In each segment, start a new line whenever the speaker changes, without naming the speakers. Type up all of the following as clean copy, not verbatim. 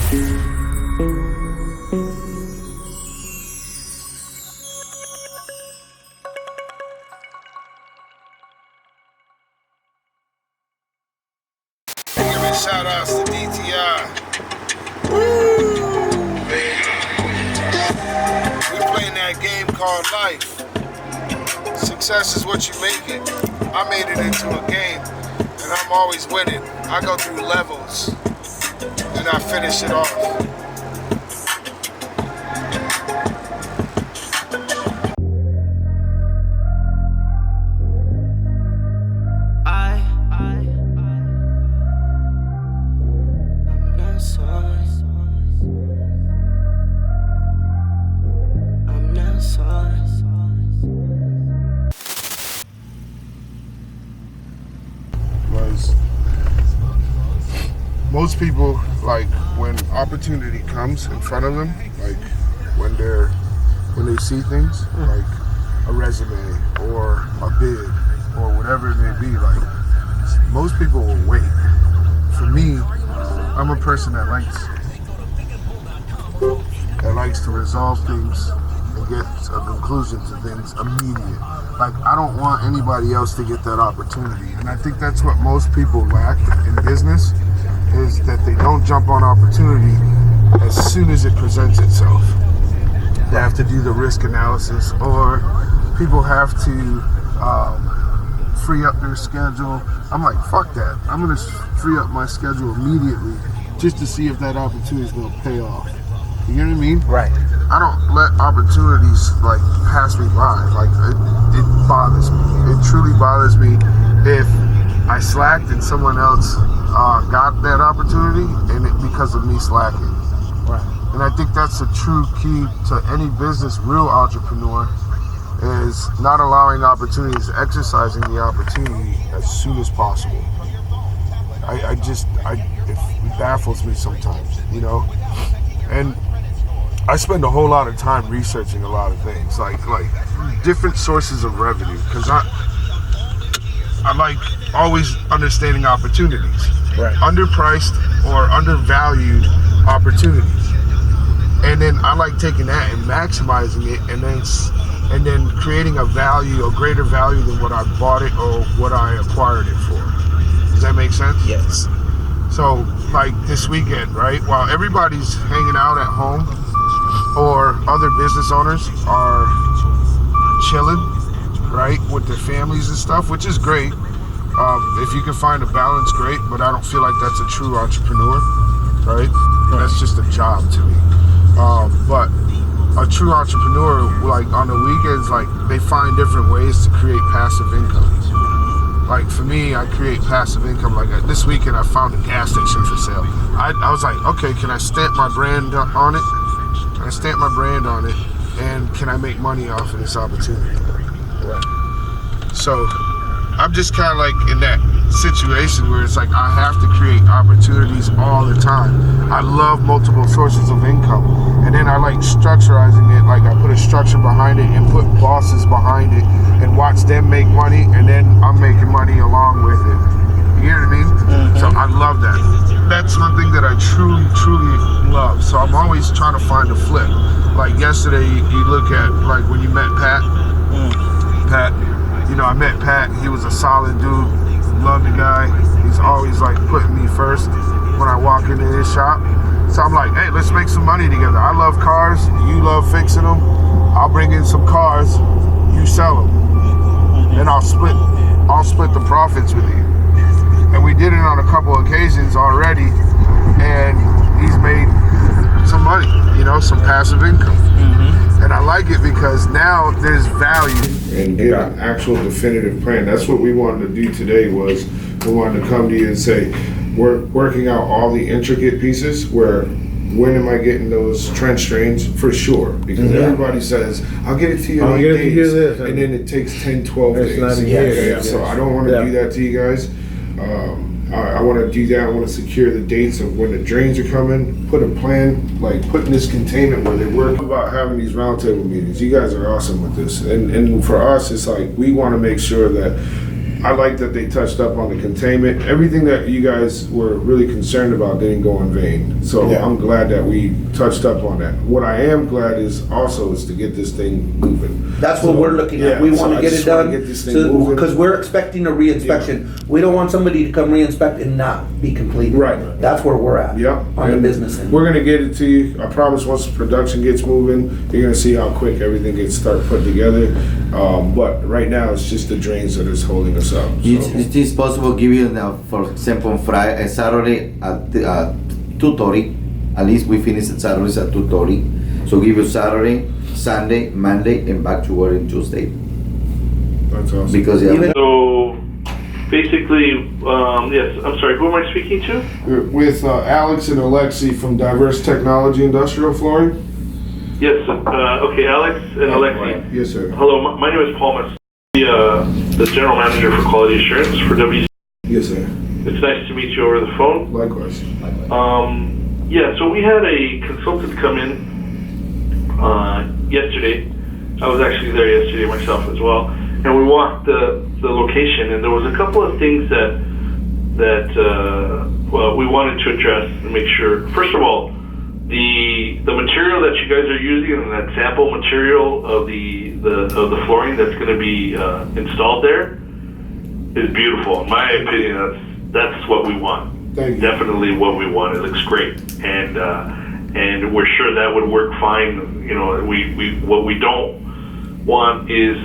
Shout outs to DTI. Woo! We playing that game called life. Success is what you make it. I made it into a game, and I'm always winning. I go through levels, and I finish it off. Most people, like, when opportunity comes in front of them, like when they see things, like a resume or a bid or whatever it may be, like, most people will wait. For me, I'm a person that likes to resolve things and get a conclusion to things immediate. Like, I don't want anybody else to get that opportunity, and I think that's what most people lack in business, is that they don't jump on opportunity as soon as it presents itself. They have to do the risk analysis, or people have to free up their schedule. I'm like, fuck that. I'm gonna free up my schedule immediately just to see if that opportunity is gonna pay off. You know what I mean? Right. I don't let opportunities like pass me by. Like, it bothers me. It truly bothers me if I slacked and someone else got that opportunity, and it because of me slacking. Right. And I think that's a true key to any business, real entrepreneur, is not allowing opportunities, exercising the opportunity as soon as possible. It baffles me sometimes, you know? And I spend a whole lot of time researching a lot of things, like different sources of revenue, because I like always understanding opportunities, right? Underpriced or undervalued opportunities, and then I like taking that and maximizing it, and then creating a value, a greater value than what I bought it or what I acquired it for. Does that make sense? Yes. So, like this weekend, right? While everybody's hanging out at home, or other business owners are chilling, right, with their families and stuff, which is great. If you can find a balance, great, but I don't feel like that's a true entrepreneur, right? That's just a job to me. But a true entrepreneur, like on the weekends, like they find different ways to create passive income. Like for me, I create passive income. Like this weekend, I found a gas station for sale. I was like, okay, can I stamp my brand on it? Can I stamp my brand on it? And can I make money off of this opportunity? Right. So I'm just kind of like in that situation where it's like I have to create opportunities all the time. I love multiple sources of income, and then I like structurizing it. Like I put a structure behind it and put bosses behind it and watch them make money, and then I'm making money along with it. You know what I mean? Mm-hmm. So I love that. That's one thing that I truly love. So I'm always trying to find a flip. Like yesterday, you look at like when you met Pat. Pat, you know, I met Pat. He was a solid dude. Love the guy. He's always like putting me first when I walk into his shop. So I'm like, hey, let's make some money together. I love cars. You love fixing them. I'll bring in some cars. You sell them. Then I'll split the profits with you. And we did it on a couple occasions already, and he's made some money, you know, some passive income. Mm-hmm. And I like it because now there's value. And get an actual definitive plan. That's what we wanted to do today, was we wanted to come to you and say, we're working out all the intricate pieces where, when am I getting those trench drains? For sure. Because everybody says, I'll get it to you in 8 days. And then it takes 10, 12 days.
Not a year.
Okay? So I don't want to do that to you guys. I want to do that. I want to secure the dates of when the drains are coming, put a plan, like putting this containment where they work about having these roundtable meetings. You guys are awesome with this. And for us, it's like we want to make sure that I like that they touched up on the containment. Everything that you guys were really concerned about didn't go in vain. So
Yeah.
I'm glad that we touched up on that. What I am glad is to get this thing moving.
That's what we're looking at.
Yeah,
We
so
want
I
to get
just
it
wanna
done.
get this thing moving.
Because we're expecting a re-inspection. We don't want somebody to come re-inspect and not be complete.
Right.
That's where we're at.
Yep.
On the
And
business end.
We're gonna get it to you. I promise once the production gets moving, you're gonna see how quick everything gets put together. But right now it's just the drains that is holding us up. So.
It is possible give you now, for example, on Friday, Saturday at 2:30. At least we finish at Saturdays at 2:30. So give you Saturday, Sunday, Monday, and back to work on Tuesday.
That's awesome.
Because
So basically, yes, I'm sorry, who am I speaking to?
With Alex and Alexi from Diverse Technology Industrial Flooring.
Yes, okay, Alex and Alexi.
Yes, sir.
Hello, my name is Paul Mess, the general manager for quality assurance for WC.
Yes, sir.
It's nice to meet you over the phone.
Likewise.
Yeah, so we had a consultant come in yesterday. I was actually there yesterday myself as well, and we walked the location, and there was a couple of things that well, we wanted to address and make sure. First of all, the material that you guys are using and that sample material of the flooring that's going to be installed there is beautiful. In my opinion, that's what we want.
Thank you.
Definitely what we want. It looks great, and we're sure that would work fine. You know, what we don't want is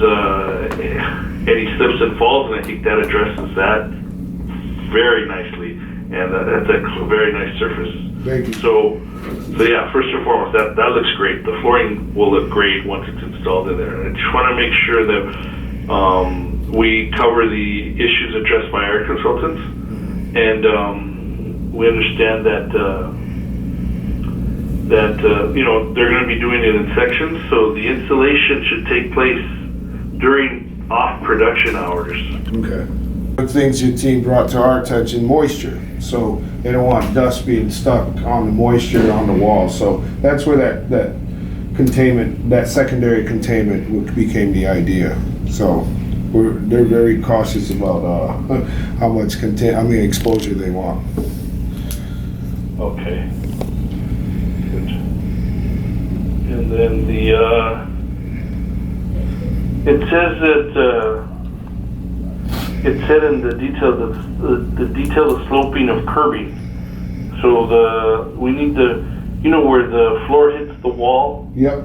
any slips and falls, and I think that addresses that very nicely, and that's a very nice surface.
Thank you.
So yeah, first and foremost, that looks great. The flooring will look great once it's installed in there. And I just want to make sure that we cover the issues addressed by our consultants, and we understand that you know, they're going to be doing it in sections, so the installation should take place during off-production hours.
Okay. One things your team brought to our attention, moisture. So they don't want dust being stuck on the moisture on the wall. So that's where that containment, that secondary containment became the idea. So they're very cautious about how much exposure they want.
Okay. Good. And then it says that it said in the detail that the detail of sloping of curbing. So we need you know, where the floor hits the wall.
Yep.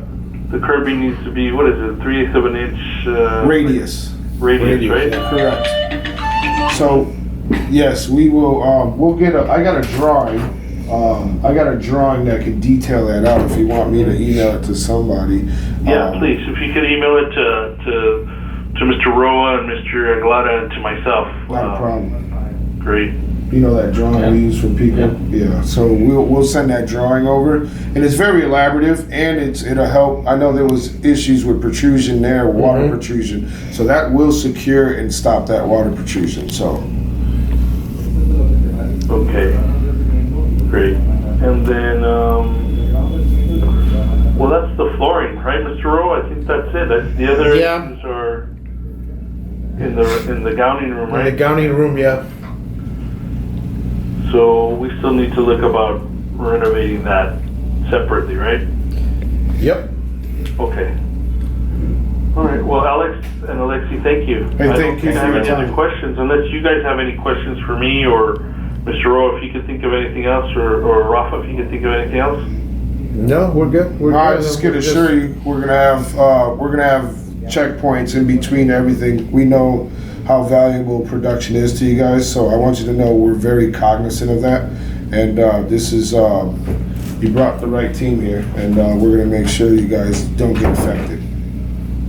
The curbing needs to be, what is it, 3/8 of an inch?
Radius.
Radius, right?
Correct. So, yes, we will. We'll get I got a drawing. I got a drawing that can detail that out. If you want me to email it to somebody.
Yeah, please. If you could email it to Mr. Roa and Mr. Anglada and to myself.
Not a problem.
Great.
You know that drawing we use for people? Yeah. So we'll send that drawing over, and it's very elaborative, and it'll help. I know there was issues with protrusion there, water protrusion, so that will secure and stop that water protrusion. So.
Okay. Great. And then, well, that's the flooring, right, Mr. Roa? I think that's it. The other issues are in the gowning room, right?
In the gowning room, yeah.
So we still need to look about renovating that separately, right?
Yep.
Okay. All right. Well, Alex and Alexi, thank you.
Hey,
I
thank you
don't
for
have
your
any other
time.
questions, unless you guys have any questions for me or Mr. Rowe, if you could think of anything else, or Rafa, if you could think of anything else.
No, we're good. We're
I
good.
just can assure you, we're gonna have checkpoints in between everything. We know how valuable production is to you guys, so I want you to know we're very cognizant of that. And this is you brought the right team here, and we're gonna make sure you guys don't get affected.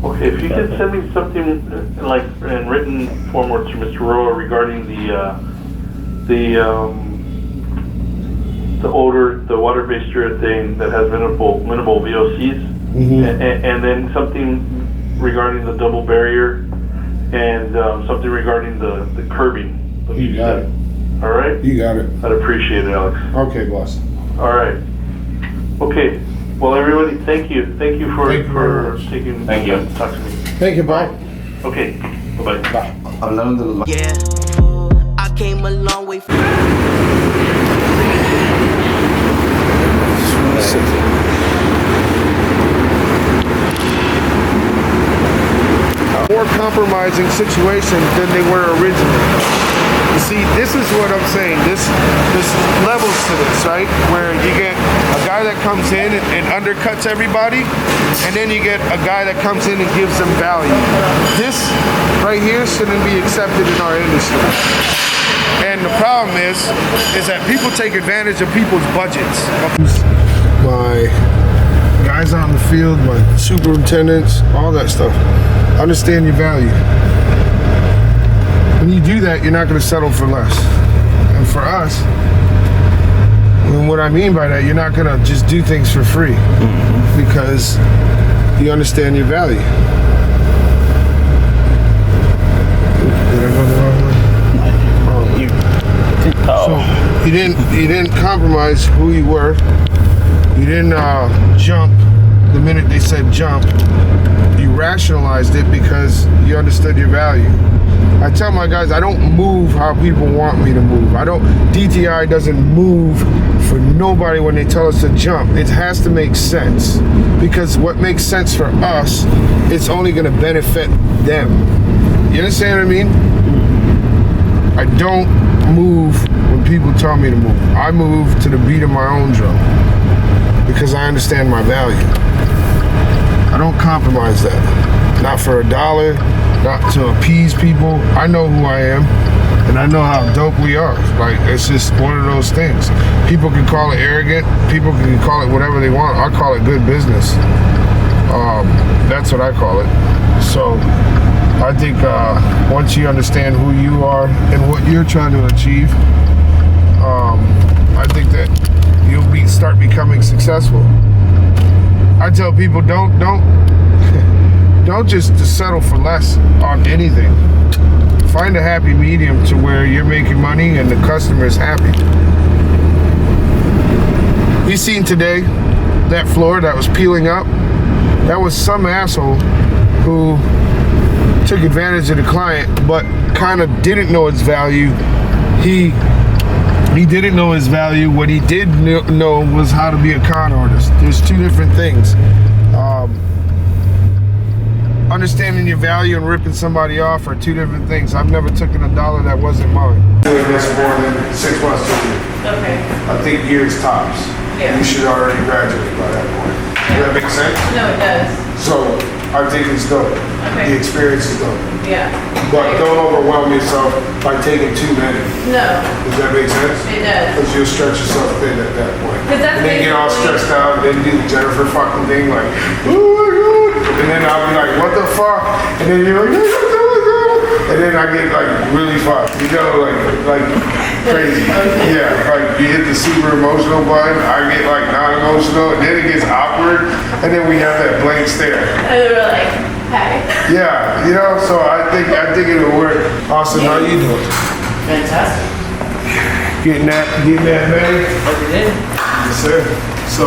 Okay, if you could send me something like in written form or to Mr. Rowe regarding the odor, the water-based urethane that has minimal VOCs, and then something regarding the double barrier, and something regarding the curbing.
You got it.
All right?
You got it.
I'd appreciate it, Alex.
Okay, boss.
All right. Okay. Well, everybody, thank you. Thank you for
Thank you very much.
taking
Thank you.
time to talk to me.
Thank you, Bob.
Okay. Bye-bye.
Bye.
Hablaron de los
Yeah, I came a long way from.
More compromising situation than they were originally. You see, this is what I'm saying. This levels to this, right? Where you get a guy that comes in and undercuts everybody, and then you get a guy that comes in and gives them value. This right here shouldn't be accepted in our industry. And the problem is that people take advantage of people's budgets. My guys out in the field, my superintendents, all that stuff. Understand your value. When you do that, you're not going to settle for less. And for us, and what I mean by that, you're not going to just do things for free because you understand your value. Did I go the wrong way? So you didn't compromise who you were. You didn't jump the minute they said jump. You rationalized it because you understood your value. I tell my guys, I don't move how people want me to move. DTI doesn't move for nobody when they tell us to jump. It has to make sense. Because what makes sense for us, it's only gonna benefit them. You understand what I mean? I don't move when people tell me to move. I move to the beat of my own drum. Because I understand my value. I don't compromise that. Not for a dollar, not to appease people. I know who I am, and I know how dope we are. Like, it's just one of those things. People can call it arrogant, people can call it whatever they want. I call it good business. That's what I call it. So, I think once you understand who you are and what you're trying to achieve, I think that you'll start becoming successful. I tell people don't just settle for less on anything. Find a happy medium to where you're making money and the customer is happy. You seen today that floor that was peeling up? That was some asshole who took advantage of the client but kind of didn't know its value. He didn't know his value. What he did know was how to be a con artist. There's two different things. Understanding your value and ripping somebody off are two different things. I've never taken a dollar that wasn't mine. Doing this more than 6 months to a year.
Okay.
I think years tops.
Yeah.
You should already graduate by that point. Does that make sense?
No, it does.
So I think it's dope.
Okay.
The experience is dope.
Yeah.
But don't overwhelm yourself by taking too many.
No,
Does that make sense?
it does.
Because you'll stretch yourself thin at that point.
'Cause that's
And then get all
basically-
stressed out and then do the Jennifer fucking thing like, oh my God. And then I'll be like, what the fuck? And then you're like, and then I get like really fucked, you know, like crazy. Yeah, like you hit the super emotional button, I get like non-emotional, and then it gets awkward, and then we have that blank stare.
And they were like, hey.
Yeah, you know, so I think it'll work. Austin, how you doing?
Fantastic.
Getting that money?
What you did?
Yes, sir. So,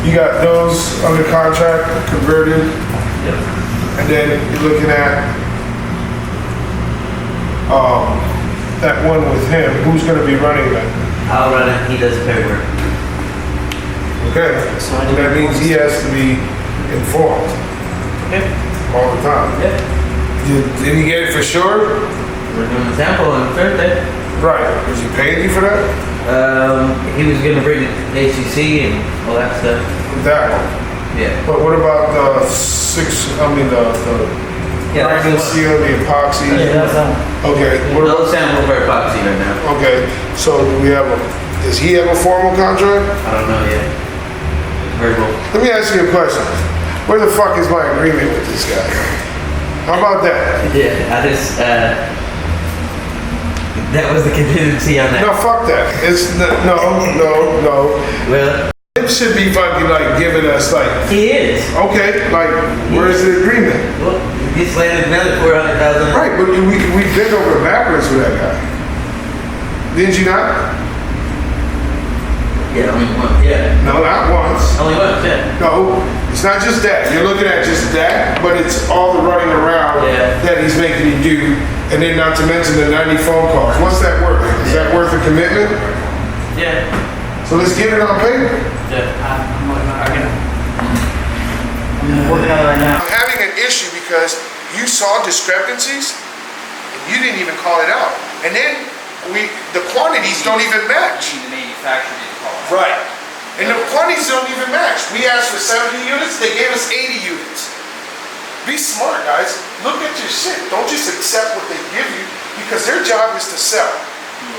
you got those under contract, converted,
Yep.
and then you're looking at that one with him. Who's going to be running that?
I'll run it. He does paperwork.
Okay.
So I
And
do
that means he has to be informed
Okay.
all the time.
Yep.
Did he get it for sure?
We're doing a sample on Thursday.
Right. Is he paying you for that?
He was gonna bring it to HCC and all that stuff.
That one.
Yeah.
But what about the
Yeah, that's
grinding
the one.
seal, the epoxy?
Yeah, that's the one.
Okay. What
No
about,
sample for epoxy right now.
okay. So do we have does he have a formal contract?
I don't know yet. Verbal.
Let me ask you a question. Where the fuck is my agreement with this guy? How about that?
Yeah, I just, that was the contingency on that.
No, fuck that. It's no.
Well,
It should be fucking like giving us like,
he is.
okay, like where's the agreement?
Well, he just landed another 400,000.
Right, but we bent over backwards for that guy. Didn't you not?
Yeah, only once. Yeah.
No, not once.
Only once, yeah.
No, It's not just that. You're looking at just that, but it's all the running around that he's making you do, and then not to mention the 90 phone calls. What's that worth? Is that worth a commitment?
Yeah.
So let's get it on paper.
Yeah. I'm working on it right now.
I'm having an issue because you saw discrepancies and you didn't even call it out. And then the quantities don't even match.
The manufacturer didn't call it.
Right. And the quantities don't even match. We asked for 70 units, they gave us 80 units. Be smart, guys. Look at your shit. Don't just accept what they give you, because their job is to sell.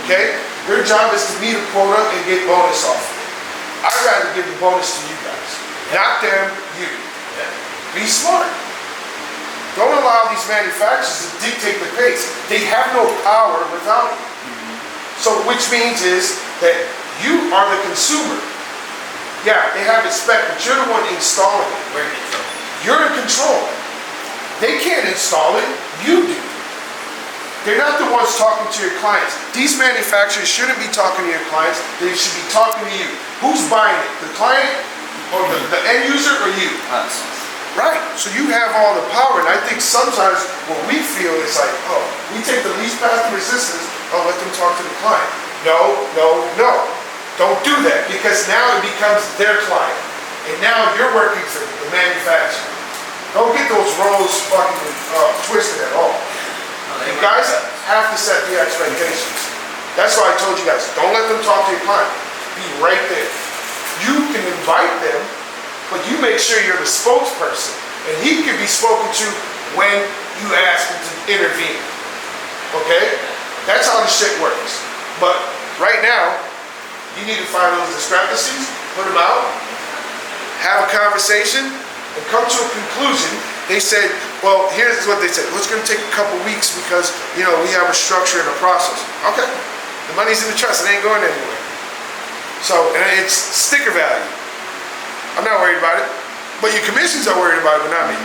Okay? Their job is to meet a quota and get bonus off. I'd rather give the bonus to you guys. Not them, you. Be smart. Don't allow these manufacturers to dictate the pace. They have no power without you. So which means is that you are the consumer. Yeah, they have it spec, but you're the one installing it.
We're in control.
You're in control. They can't install it, you do. They're not the ones talking to your clients. These manufacturers shouldn't be talking to your clients, they should be talking to you. Who's buying it? The client or the end user or you?
Us.
Right, so you have all the power, and I think sometimes what we feel is like, oh, we take the least path of resistance, I'll let them talk to the client. No, no, no. Don't do that, because now it becomes their client. And now you're working for the manufacturer. Don't get those roles fucking twisted at all. You guys have to set the expectations. That's why I told you guys, don't let them talk to your client. Be right there. You can invite them, but you make sure you're the spokesperson. And he can be spoken to when you ask him to intervene. Okay? That's how the shit works. But right now, you need to find those discrepancies, put them out, have a conversation, and come to a conclusion. They said, well, here's what they said. Well, it's going to take a couple weeks because, you know, we have a structure and a process. Okay. The money's in the trust. It ain't going anywhere. So, and it's sticker value. I'm not worried about it. But your commissions are worried about it, but not me.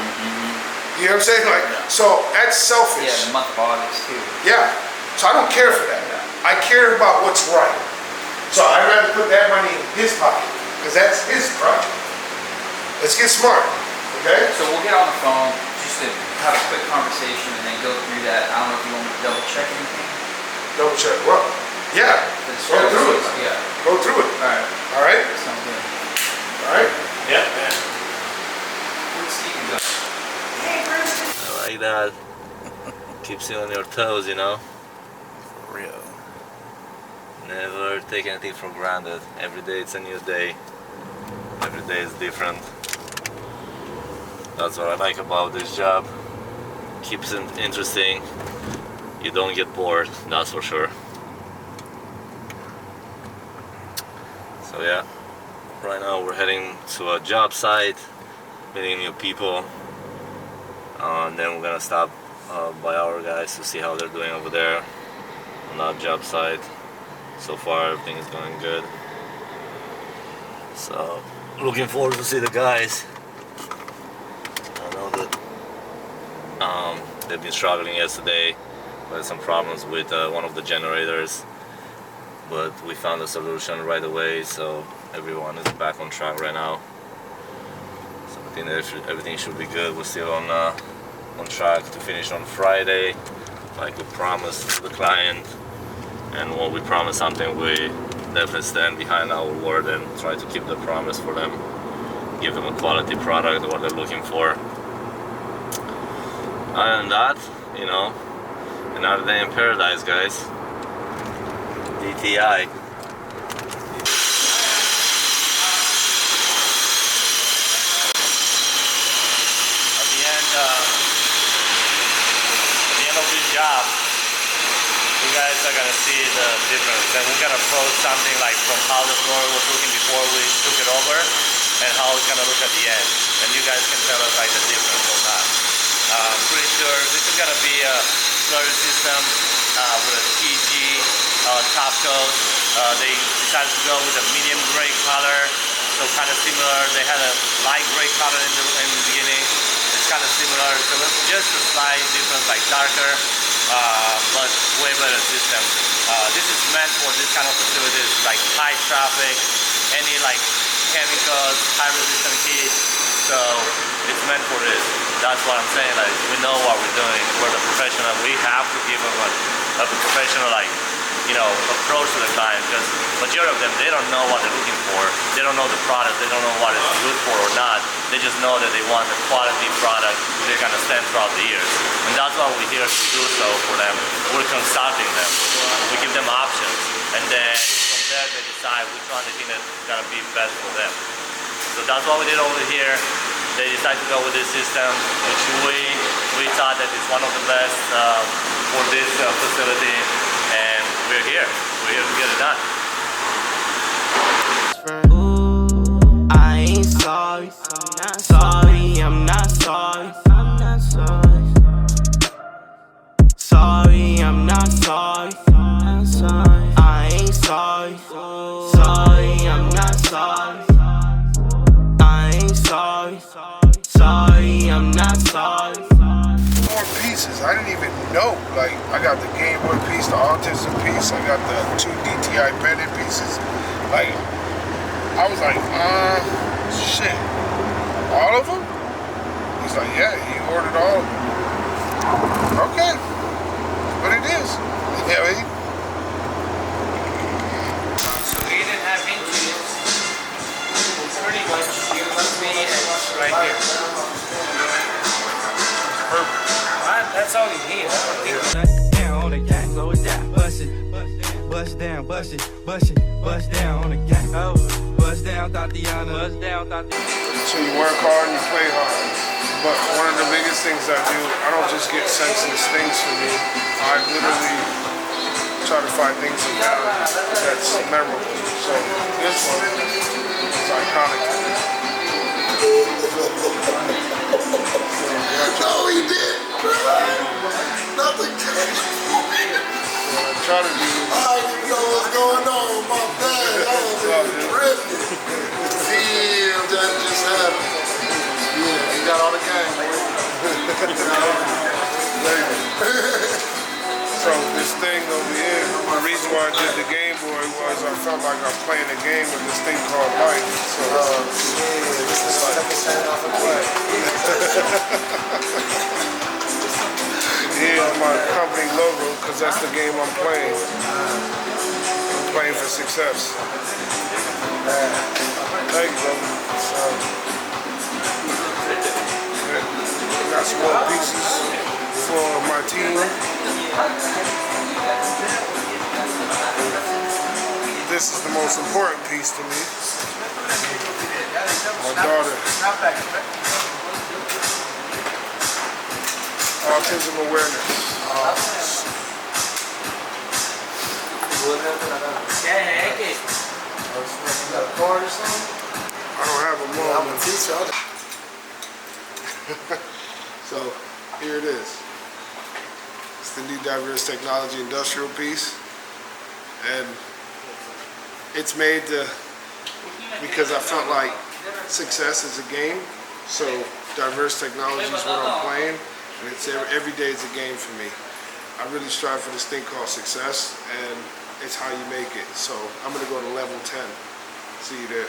You know what I'm saying? Like, so that's selfish.
Yeah, the month of August too.
Yeah. So I don't care for that. I care about what's right. So I'd rather put that money in his pocket, because that's his project. Let's get smart, okay?
So we'll get on the phone just to have a quick conversation and then go through that. I don't know if you want me to double check anything.
Double check what? Yeah, go through it.
Yeah.
Go through it.
Alright.
All right?
Sounds good.
All right?
Yeah, man.
Where's Stephen go?
I like that. Keeps you on your toes, you know?
For real.
Never take anything for granted. Every day it's a new day. Every day is different. That's what I like about this job. Keeps it interesting. You don't get bored, that's for sure. So yeah, right now we're heading to a job site, meeting new people. And then we're gonna stop by our guys to see how they're doing over there on that job site. So far everything is going good. So looking forward to see the guys. I know that they've been struggling yesterday with some problems with one of the generators, but we found a solution right away, so everyone is back on track right now. So I think that everything should be good. We're still on track to finish on Friday, like we promised the client. And when we promise something, we definitely stand behind our word and try to keep the promise for them. Give them a quality product, what they're looking for. Other than that, you know, another day in paradise, guys. DTI. At the end of this job, you guys are gonna see the difference, and we're gonna post something like from how the floor was looking before we took it over and how it's gonna look at the end, and you guys can tell us like the difference or not. I'm pretty sure this is gonna be a slurry system with a TG top coat. They decided to go with a medium gray color, so kind of similar. They had a light gray color in the beginning. It's kind of similar, so it's just a slight difference, like darker. But way better system. This is meant for this kind of facilities, like high traffic, any like chemicals, high resistant heat. So So it's meant for this. That's what I'm saying. Like, we know what we're doing. We're the professional. We have to give them a professional, like, you know, approach to the client, because majority of them, they don't know what they're looking for. They don't know the product. They don't know what it's good for or not. They just know that they want a quality product they're gonna stand throughout the years. And that's what we're here to do so for them. We're consulting them. We give them options. And then from there they decide which one they think is gonna be best for them. So that's what we did over here. They decided to go with this system, which we thought that is one of the best for this facility. And we're here to get it done.
Ooh, I ain't sorry. I'm not sorry. Sorry, I'm not sorry. I ain't sorry. Sorry, I'm not sorry. I ain't sorry. Sorry, I'm not sorry.
More pieces. I didn't even know. Like, I got the Game Boy piece, the autism piece. I got the 2 DTI Bennett pieces. Like, I was like, shit. All of them? He's like, yeah, he ordered all of them. Okay. But it is. You know what I mean?
So we didn't have inches. Pretty much you must be right here.
Perfect.
That's all you need.
Down on the gang, go with that. Bust it, bust down, bust it, bust it, bust down on the gang. Bust down, Tatiana. Bust down, Tatiana.
So you work hard and you play hard. But one of the biggest things I do, I don't just get senseless things for me. I literally try to find things in there that's memorable. So this one is iconic to me.
No, he didn't. Nothing came for me.
What I try to do is...
I didn't even know what's going on. My bad. I was tripping. Damn, that just happened. Yeah, he got all the game, boy.
So this thing over here, the reason why I did the Game Boy was I felt like I'm playing a game with this thing called life. So
This is like a stand off and play.
here's my company logo, because that's the game I'm playing. I'm playing for success. Thank you, brother. I got some more pieces for my team. This is the most important piece to me. My daughter. Autism awareness. I don't have a mom.
I'm a teacher.
So here it is. It's the new diverse technology industrial piece, and it's made because I felt like success is a game. So diverse technology is what I'm playing, and it's every day is a game for me. I really strive for this thing called success, and it's how you make it. So I'm gonna go to level 10. See you there.